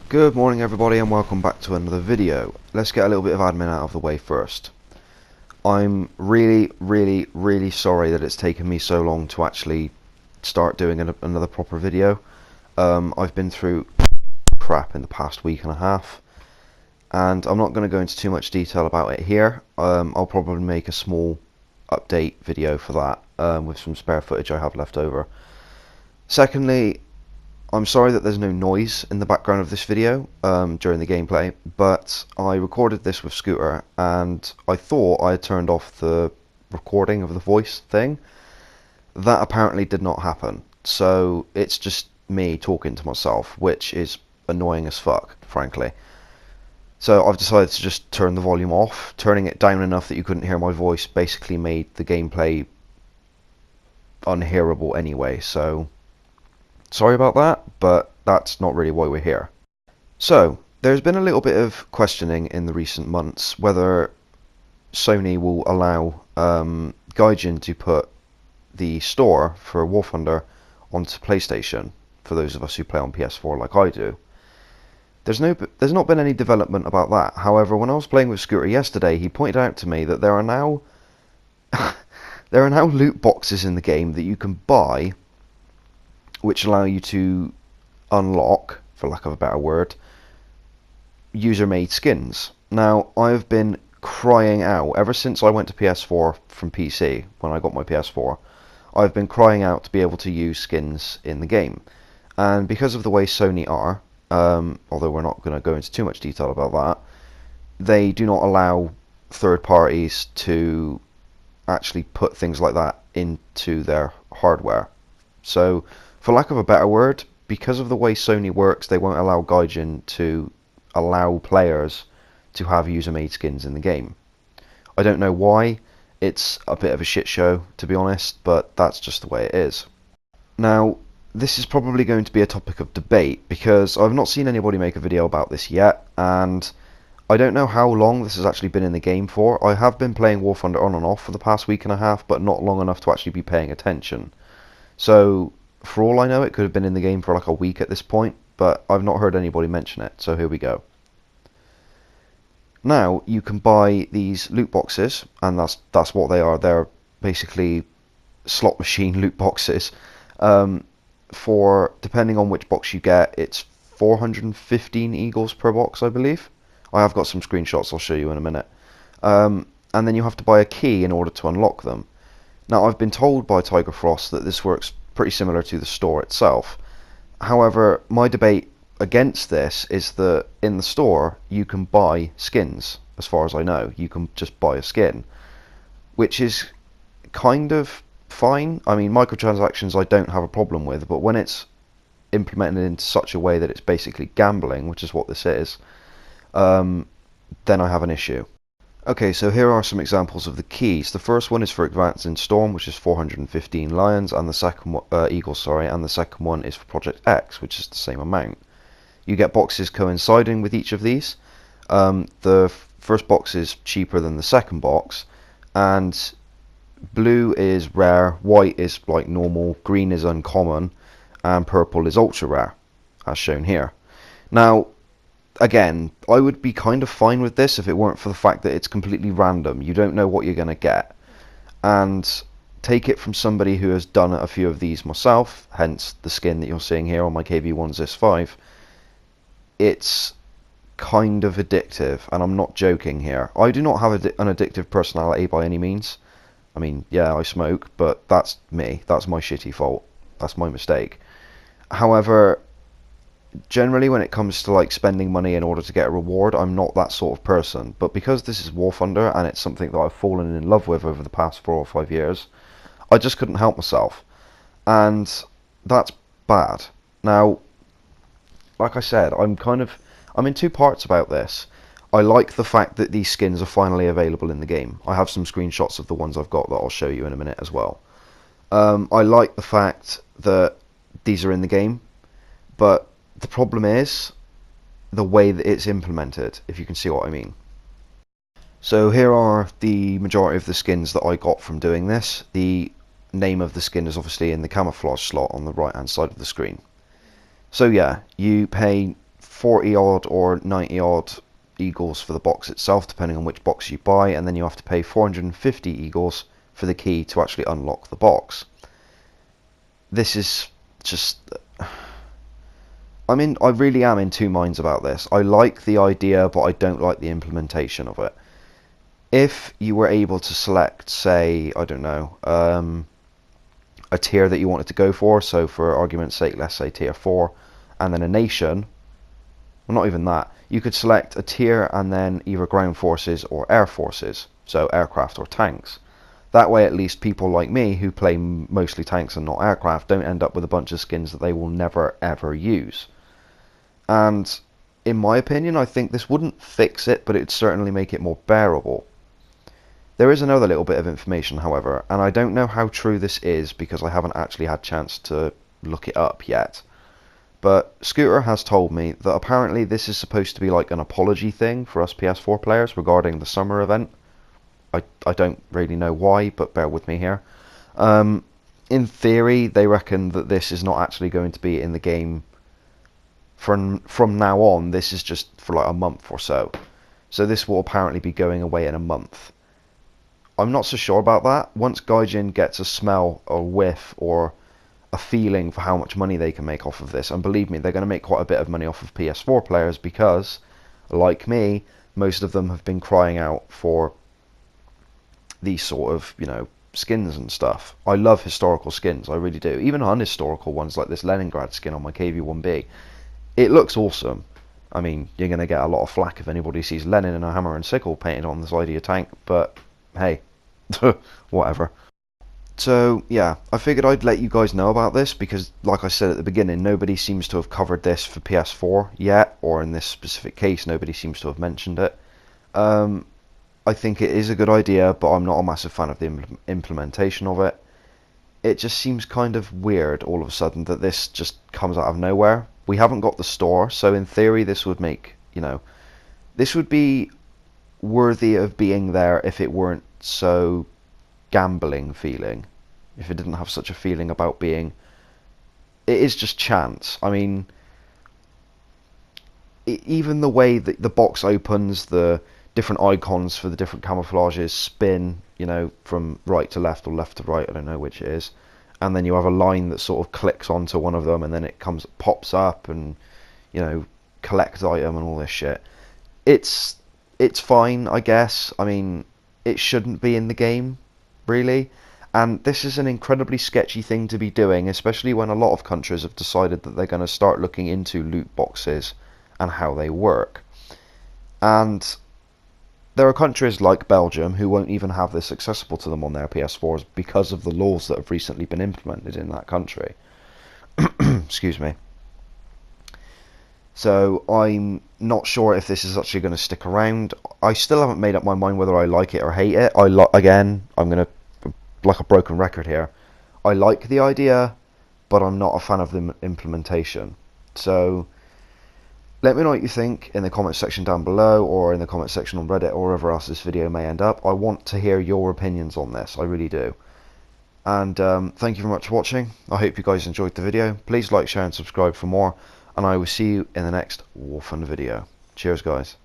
Good morning everybody and welcome back to another video. Let's get a little bit of admin out of the way first. I'm really sorry that it's taken me so long to actually start doing another proper video. I've been through crap in the past week and a half and I'm not going to go into too much detail about it here. I'll probably make a small update video for that with some spare footage I have left over. Secondly, I'm sorry that there's no noise in the background of this video during the gameplay, but I recorded this with Schooter and I thought I had turned off the recording of the voice thing. That apparently did not happen, so it's just me talking to myself, which is annoying as fuck, frankly. So I've decided to just turn the volume off. Turning it down enough that you couldn't hear my voice basically made the gameplay unhearable anyway, so sorry about that, but that's not really why we're here. So, there's been a little bit of questioning in the recent months whether Sony will allow Gaijin to put the store for War Thunder onto PlayStation, for those of us who play on PS4 like I do. There's not been any development about that. However, when I was playing with Schooter yesterday, he pointed out to me that there are now loot boxes in the game that you can buy which allow you to unlock, for lack of a better word, user-made skins. Now, I've been crying out, ever since I went to PS4 from PC, when I got my PS4, I've been crying out to be able to use skins in the game. And because of the way Sony are, although we're not going to go into too much detail about that, they do not allow third parties to actually put things like that into their hardware. So, for lack of a better word, because of the way Sony works, they won't allow Gaijin to allow players to have user-made skins in the game. I don't know why. It's a bit of a shit show, to be honest, but that's just the way it is. Now, this is probably going to be a topic of debate, because I've not seen anybody make a video about this yet, and I don't know how long this has actually been in the game for. I have been playing War Thunder on and off for the past week and a half, but not long enough to actually be paying attention. So, for all I know, it could have been in the game for like a week at this point, but I've not heard anybody mention it, so here we go. Now, you can buy these loot boxes, and that's what they are. They're basically slot machine loot boxes. For, depending on which box you get, it's 415 eagles per box, I believe. I have got some screenshots I'll show you in a minute. And then you have to buy a key in order to unlock them. Now, I've been told by Tiger Frost that this works pretty similar to the store itself. However, my debate against this is that in the store you can buy skins. As far as I know, you can just buy a skin, which is kind of fine. I mean, microtransactions I don't have a problem with, but when it's implemented into such a way that it's basically gambling, which is what this is, then I have an issue. Okay, so here are some examples of the keys. The first one is for Advancing Storm, which is 415 lions, and the second one, eagles, sorry, and the second one is for Project X, which is the same amount. You get boxes coinciding with each of these. The first box is cheaper than the second box, and blue is rare, white is like normal, green is uncommon, and purple is ultra rare, as shown here. Now, again, I would be kind of fine with this if it weren't for the fact that it's completely random. You don't know what you're going to get. And take it from somebody who has done a few of these myself, hence the skin that you're seeing here on my KV1 Zis 5. It's kind of addictive, and I'm not joking here. I do not have an addictive personality by any means. I mean, yeah, I smoke, but that's me. That's my shitty fault. That's my mistake. However, generally when it comes to like spending money in order to get a reward, I'm not that sort of person. But because this is War Thunder and it's something that I've fallen in love with over the past 4 or 5 years, I just couldn't help myself. And that's bad. Now, like I said, I'm in two parts about this. I like the fact that these skins are finally available in the game. I have some screenshots of the ones I've got that I'll show you in a minute as well. I like the fact that these are in the game, but the problem is the way that it's implemented, if you can see what I mean. So here are the majority of the skins that I got from doing this. The name of the skin is obviously in the camouflage slot on the right hand side of the screen. So yeah, you pay 40 odd or 90 odd eagles for the box itself, depending on which box you buy, and then you have to pay 450 eagles for the key to actually unlock the box. This is just... I really am in two minds about this. I like the idea, but I don't like the implementation of it. If you were able to select, say, I don't know, a tier that you wanted to go for, so for argument's sake, let's say tier 4, and then a nation, well, not even that, you could select a tier and then either ground forces or air forces, so aircraft or tanks. That way, at least people like me, who play mostly tanks and not aircraft, don't end up with a bunch of skins that they will never ever use. And in my opinion, I think this wouldn't fix it, but it would certainly make it more bearable. There is another little bit of information, however, and I don't know how true this is because I haven't actually had a chance to look it up yet. But Schooter has told me that apparently this is supposed to be like an apology thing for us PS4 players regarding the summer event. I don't really know why, but bear with me here. In theory, they reckon that this is not actually going to be in the game from now on. This is just for like a month or so. So this will apparently be going away in a month. I'm not so sure about that. Once Gaijin gets a smell or whiff or a feeling for how much money they can make off of this, and believe me, they're going to make quite a bit of money off of PS4 players because, like me, most of them have been crying out for these sort of, skins and stuff. I love historical skins, I really do. Even unhistorical ones like this Leningrad skin on my KV-1B. It looks awesome. I mean, you're going to get a lot of flack if anybody sees Lenin and a hammer and sickle painted on the side of your tank, but hey, whatever. So yeah, I figured I'd let you guys know about this because, like I said at the beginning, nobody seems to have covered this for PS4 yet, or in this specific case, nobody seems to have mentioned it. I think it is a good idea, but I'm not a massive fan of the implementation of it. It just seems kind of weird all of a sudden that this just comes out of nowhere. We haven't got the store, so in theory this would make, this would be worthy of being there if it weren't so gambling feeling, if it didn't have such a feeling about being, it is just chance. I mean, even the way that the box opens, the different icons for the different camouflages spin, from right to left or left to right, I don't know which it is, and then you have a line that sort of clicks onto one of them and then it pops up and, collect item and all this shit. It's fine, I guess. I mean, it shouldn't be in the game, really, and this is an incredibly sketchy thing to be doing, especially when a lot of countries have decided that they're going to start looking into loot boxes and how they work. And there are countries like Belgium who won't even have this accessible to them on their PS4s because of the laws that have recently been implemented in that country. Excuse me. So I'm not sure if this is actually going to stick around. I still haven't made up my mind whether I like it or hate it. Again, I'm going to, like a broken record here, I like the idea, but I'm not a fan of the implementation. So let me know what you think in the comment section down below, or in the comment section on Reddit, or wherever else this video may end up. I want to hear your opinions on this, I really do. And thank you very much for watching. I hope you guys enjoyed the video. Please like, share and subscribe for more, and I will see you in the next War Fun video. Cheers guys.